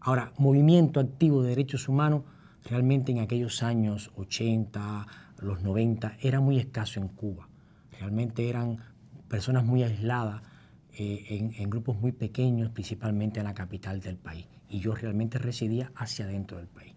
Ahora, movimiento activo de derechos humanos, realmente en aquellos años 80, los 90, era muy escaso en Cuba. Realmente eran personas muy aisladas, en grupos muy pequeños, principalmente en la capital del país. Y yo realmente residía hacia adentro del país.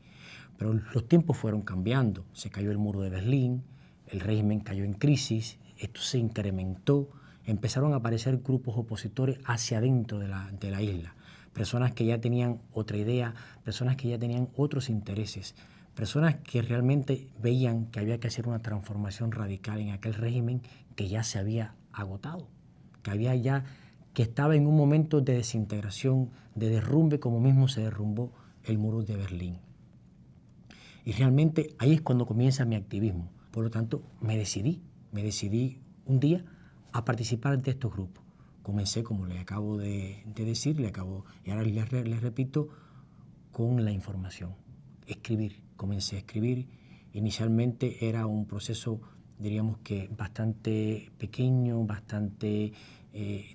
Pero los tiempos fueron cambiando. Se cayó el muro de Berlín, el régimen cayó en crisis, esto se incrementó, empezaron a aparecer grupos opositores hacia adentro de la isla. Personas que ya tenían otra idea, personas que ya tenían otros intereses, personas que realmente veían que había que hacer una transformación radical en aquel régimen que ya se había agotado, que estaba en un momento de desintegración, de derrumbe, como mismo se derrumbó el muro de Berlín. Y realmente ahí es cuando comienza mi activismo. Por lo tanto, me decidí un día a participar de estos grupos. Comencé, como les acabo de decir, y ahora les repito, con la información. Escribir. Comencé a escribir. Inicialmente era un proceso, diríamos que bastante pequeño, bastante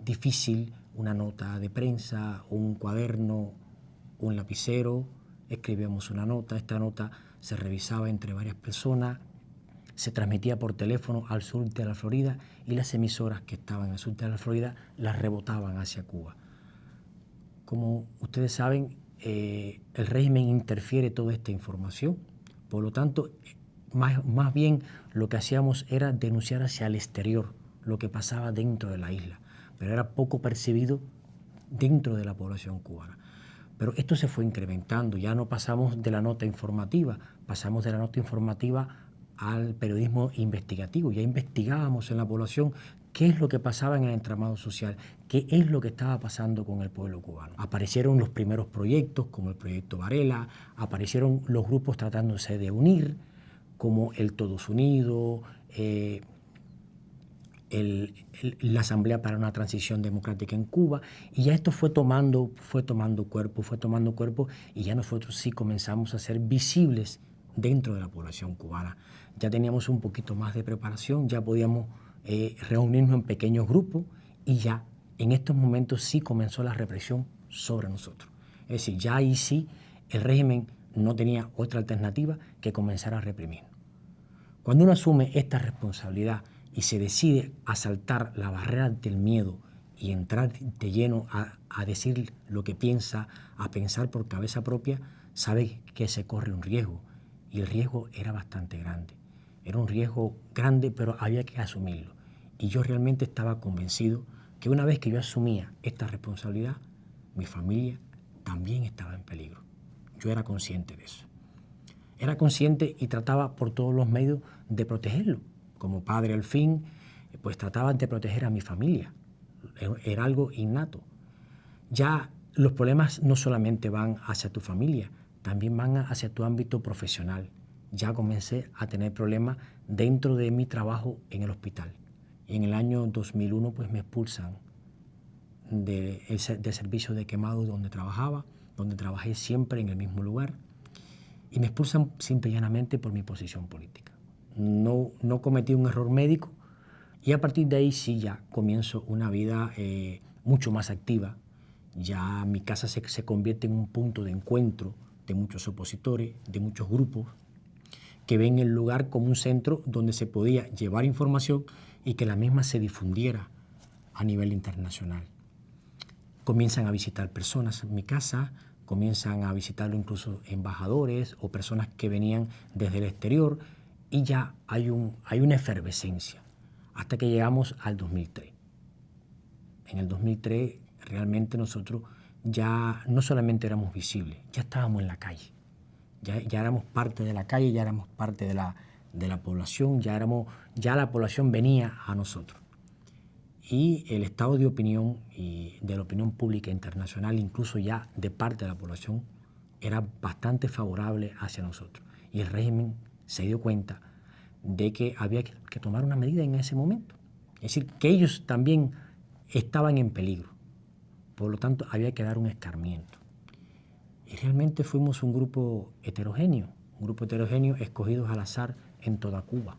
difícil. Una nota de prensa, un cuaderno, un lapicero. Escribíamos una nota. Esta nota se revisaba entre varias personas. Se transmitía por teléfono al sur de la Florida y las emisoras que estaban al sur de la Florida las rebotaban hacia Cuba. Como ustedes saben, el régimen interfiere toda esta información. Por lo tanto, más bien lo que hacíamos era denunciar hacia el exterior lo que pasaba dentro de la isla, pero era poco percibido dentro de la población cubana. Pero esto se fue incrementando, ya no pasamos de la nota informativa, pasamos de la nota informativa al periodismo investigativo. Ya investigábamos en la población qué es lo que pasaba en el entramado social, qué es lo que estaba pasando con el pueblo cubano. Aparecieron los primeros proyectos, como el proyecto Varela, aparecieron los grupos tratándose de como el Todos Unidos, la Asamblea para una Transición Democrática en Cuba, y ya esto fue tomando cuerpo, y ya nosotros sí comenzamos a ser visibles dentro de la población cubana. Ya teníamos un poquito más de preparación, ya podíamos reunirnos en pequeños grupos, y ya en estos momentos sí comenzó la represión sobre nosotros. Es decir, ya ahí sí el régimen no tenía otra alternativa que comenzar a reprimir. Cuando uno asume esta responsabilidad y se decide a saltar la barrera del miedo y entrar de lleno a decir lo que piensa, a pensar por cabeza propia, sabe que se corre un riesgo. Y el riesgo era bastante grande. Era un riesgo grande, pero había que asumirlo. Y yo realmente estaba convencido que una vez que yo asumía esta responsabilidad, mi familia también estaba en peligro. Yo era consciente de eso. Era consciente y trataba por todos los medios de protegerlo. Como padre al fin, pues trataba de proteger a mi familia. Era algo innato. Ya los problemas no solamente van hacia tu familia, también van hacia tu ámbito profesional. Ya comencé a tener problemas dentro de mi trabajo en el hospital. Y en el año 2001 pues me expulsan del servicio de quemados donde trabajé siempre en el mismo lugar. Y me expulsan simple y llanamente por mi posición política. No cometí un error médico, y a partir de ahí sí ya comienzo una vida mucho más activa. Ya mi casa se convierte en un punto de encuentro de muchos opositores, de muchos grupos, que ven el lugar como un centro donde se podía llevar información y que la misma se difundiera a nivel internacional. Comienzan a visitar personas en mi casa, comienzan a visitarlo incluso embajadores o personas que venían desde el exterior, y ya hay una efervescencia hasta que llegamos al 2003. En el 2003 realmente nosotros ya no solamente éramos visibles, ya estábamos en la calle, ya éramos parte de la calle, ya éramos parte de la población, ya la población venía a nosotros. Y el estado de opinión y de la opinión pública internacional, incluso ya de parte de la población, era bastante favorable hacia nosotros. Y el régimen se dio cuenta de que había que tomar una medida en ese momento. Es decir, que ellos también estaban en peligro. Por lo tanto, había que dar un escarmiento. Y realmente fuimos un grupo heterogéneo escogidos al azar en toda Cuba.